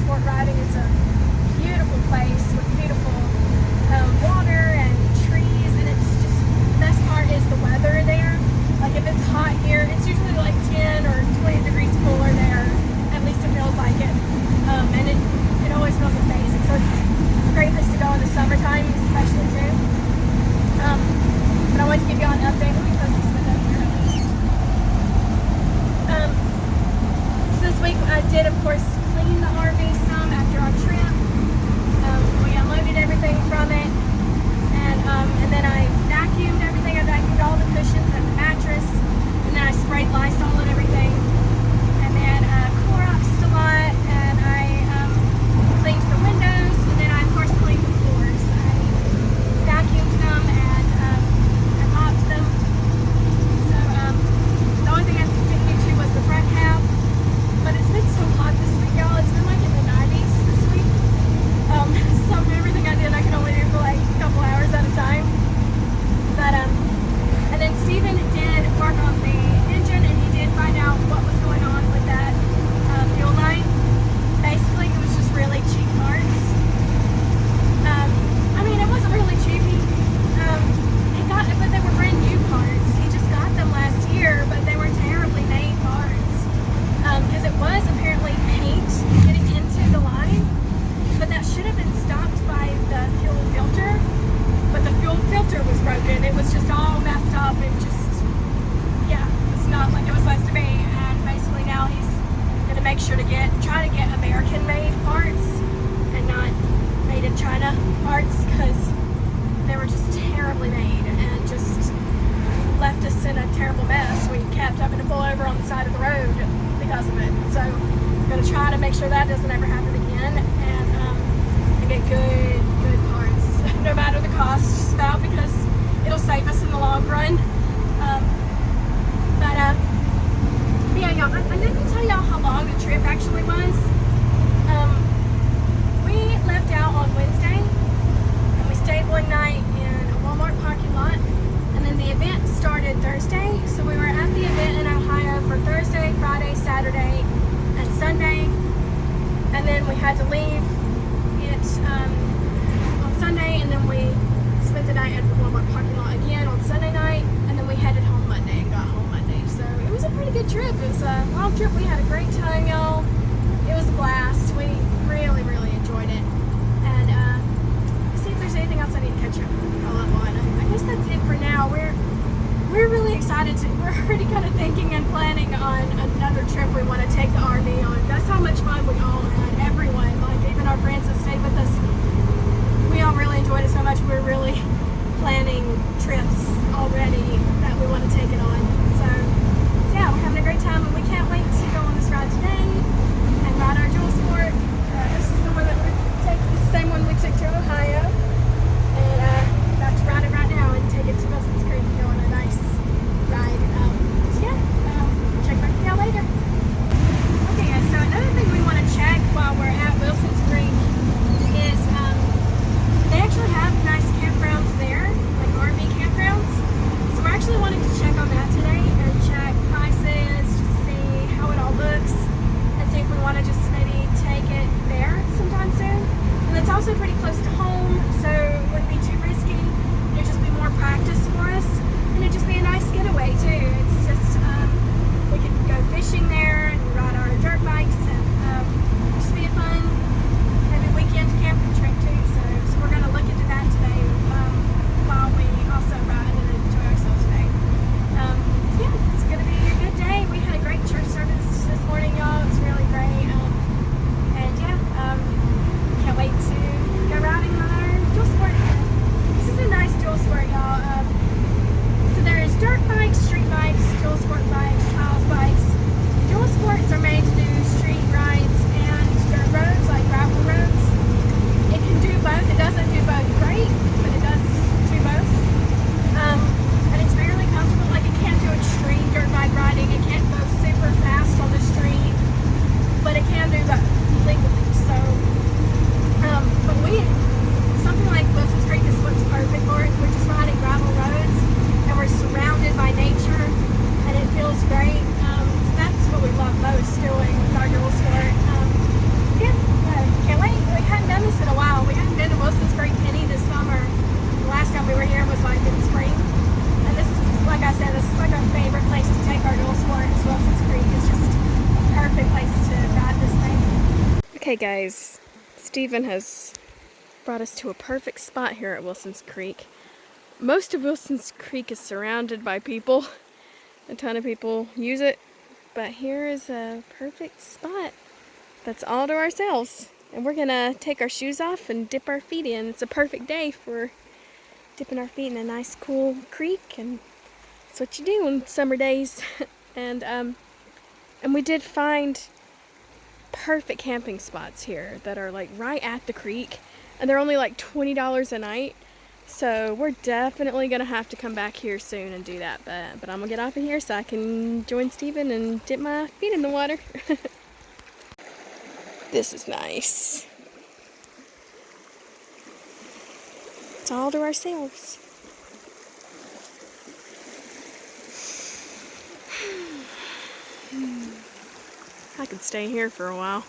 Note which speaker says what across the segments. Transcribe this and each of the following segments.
Speaker 1: sport riding. It's a beautiful place with beautiful water and trees, and it's just, the best part is the weather there. Like if it's hot here, it's usually like 10 or 20 degrees cooler there. At least it feels like it. And it always feels amazing. So it's a great place to go in the summertime, especially too. But I wanted to give you all an update. Let me close this window here at least. So this week I did, of course, clean the RV some after our trip. We unloaded everything from it. And then I vacuumed everything. I vacuumed all the cushions and the mattress. And then I sprayed Lysol and everything. And then Cloroxed a lot. And I cleaned the windows. And then I, of course, cleaned the floors. I vacuumed them and mopped them. So the only thing I didn't get to was the front half. But it's been so hot this week, y'all. It's been like in the 90s this week. So everything I did, I could only do for like a couple hours at a time. But and then Steven did work on the engine, and he did find out what was going on with that fuel line. Basically, it was just really cheap parts. I mean, it wasn't really cheap. He got it, but they were brand new parts. He just got them last year, but they were terribly made parts. Because it was apparently paint getting into the line, but that should have been stopped by the fuel filter. But the fuel filter was broken. It was just all messed up. It just, yeah, it's not like it was supposed to be. And basically now he's gonna make sure to try to get American-made parts and not made in China parts, because they were just terribly made and just left us in a terrible mess. We kept having to pull over on the side of the road because of it. So I'm gonna try to make sure that doesn't ever happen again, and get good parts, no matter the cost, just about, because it'll save us in the long run. But yeah, y'all, I didn't tell y'all how long the trip actually was. We left out on Wednesday, and we stayed one night in a Walmart parking lot, and then the event started Thursday. So we were at the event in Ohio for Thursday, Friday, Saturday, and Sunday, and then we had to leave it on Sunday, and then we spent the night at the Walmart parking lot again on Sunday night, and then we headed home Monday and got home Monday. So it was a pretty good trip. It was a long trip. We had a great time, y'all. It was a blast. We really, really enjoyed it. And see if there's anything else I need to catch up on. I guess that's it for now. We're really excited we're already kind of thinking and planning on another trip we want to take the RV on. That's how much fun we all had. Everyone, like even our friends that stayed with us, we all really enjoyed it so much. We're really planning trips already that we want to take it on. So yeah, we're having a great time, and we can't wait to go on this ride today and ride our dual sport. This is the one that we're taking, the same one we took to Ohio, and about to ride it right now and take it to Wilson's Creek and go on a nice ride. So yeah, check back with y'all later. Okay, guys, so another thing we want to check while we're at Wilson's Creek is they actually have nice campgrounds there, like RV campgrounds. So we're actually wanting to check on that today and check prices, to see how it all looks, and see if we want to just maybe take it there sometime soon. And it's also pretty close to home, so it wouldn't be too risky. It'd just be more practice for us, and it'd just be a nice getaway too. It's just we could go fishing there and ride our dirt bikes, and just be a fun maybe weekend camping trip too. So we're gonna look into that today while we also ride and enjoy ourselves today. So yeah, it's gonna be a good day. We had a great church service this morning, y'all. It was really great. And yeah, can't wait to go ride. Okay guys, Stephen has brought us to a perfect spot here at Wilson's Creek. Most of Wilson's Creek is surrounded by people. A ton of people use it, but here is a perfect spot that's all to ourselves. And we're gonna take our shoes off and dip our feet in. It's a perfect day for dipping our feet in a nice cool creek, and that's what you do on summer days. and we did find perfect camping spots here that are like right at the creek, and they're only like $20 a night. So we're definitely gonna have to come back here soon and do that. But I'm gonna get off of here so I can join Stephen and dip my feet in the water. This is nice. It's all to ourselves. I could stay here for a while.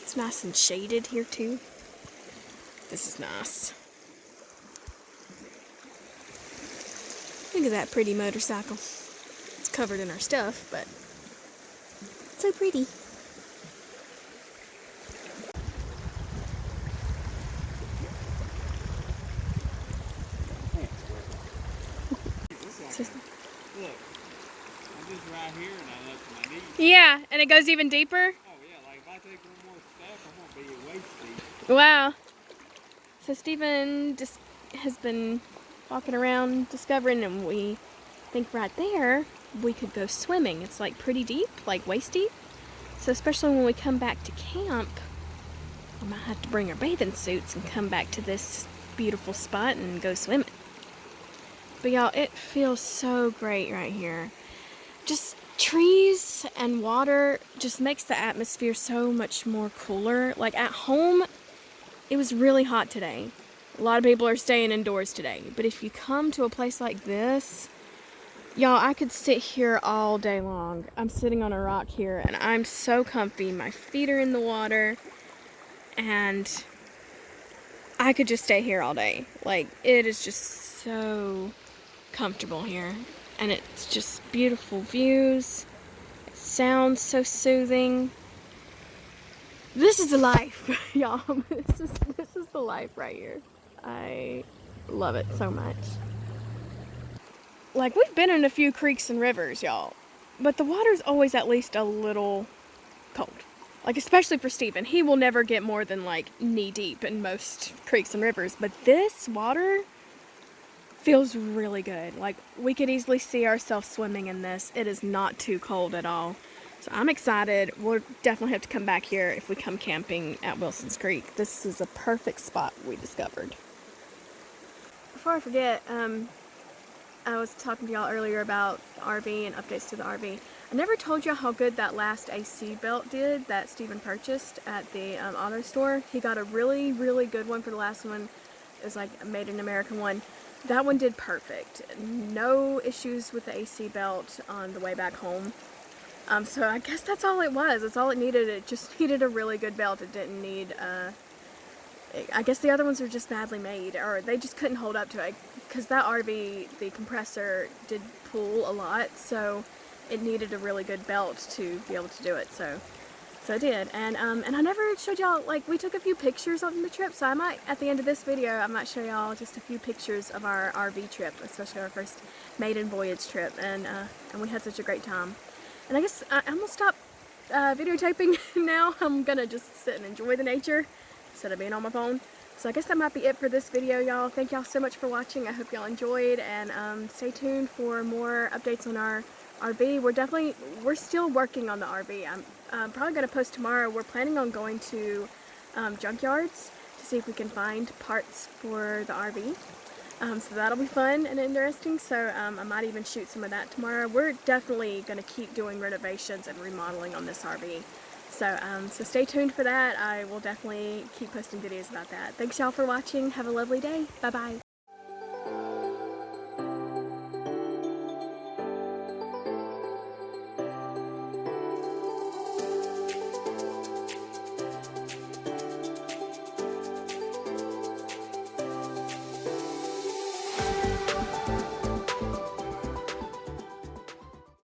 Speaker 1: It's nice and shaded here too. This is nice. Look at that pretty motorcycle. It's covered in our stuff, but it's so pretty.
Speaker 2: Look, I'm just right here and I look to my knees.
Speaker 1: Yeah, and it goes even deeper?
Speaker 2: Oh yeah, like if I take one more step, I'm going to be waist deep.
Speaker 1: Wow. So Stephen just has been walking around discovering, and we think right there we could go swimming. It's like pretty deep, like waist deep. So especially when we come back to camp, we might have to bring our bathing suits and come back to this beautiful spot and go swimming. But y'all, it feels so great right here. Just trees and water just makes the atmosphere so much more cooler. Like at home, it was really hot today. A lot of people are staying indoors today. But if you come to a place like this, y'all, I could sit here all day long. I'm sitting on a rock here and I'm so comfy. My feet are in the water and I could just stay here all day. Like, it is just so comfortable here, and it's just beautiful views. It sounds so soothing. This is the life, y'all. This is the life right here. I love it so much. Like, we've been in a few creeks and rivers, y'all, but the water's always at least a little cold. Like, especially for Stephen, he will never get more than like knee deep in most creeks and rivers, but this water feels really good. Like, we could easily see ourselves swimming in this. It is not too cold at all. So I'm excited. We'll definitely have to come back here if we come camping at Wilson's Creek. This is a perfect spot we discovered. Before I forget, I was talking to y'all earlier about the RV and updates to the RV. I never told y'all how good that last AC belt did that Stephen purchased at the auto store. He got a really, really good one for the last one. It was like a made in America one. That one did perfect. No issues with the AC belt on the way back home. So I guess that's all it was. That's all it needed. It just needed a really good belt. It didn't need, I guess the other ones are just badly made, or they just couldn't hold up to it. Because that RV, the compressor did pull a lot, so it needed a really good belt to be able to do it. So I did, and I never showed y'all, like, we took a few pictures on the trip, so I might, at the end of this video, I might show y'all just a few pictures of our RV trip, especially our first maiden voyage trip, and we had such a great time. And I guess I'm gonna stop videotaping now. I'm gonna just sit and enjoy the nature instead of being on my phone. So I guess that might be it for this video, y'all. Thank y'all so much for watching. I hope y'all enjoyed, and stay tuned for more updates on our RV. We're still working on the RV. I'm probably going to post tomorrow. We're planning on going to junkyards to see if we can find parts for the RV. So that'll be fun and interesting. So I might even shoot some of that tomorrow. We're definitely going to keep doing renovations and remodeling on this RV. So, so stay tuned for that. I will definitely keep posting videos about that. Thanks y'all for watching. Have a lovely day. Bye-bye.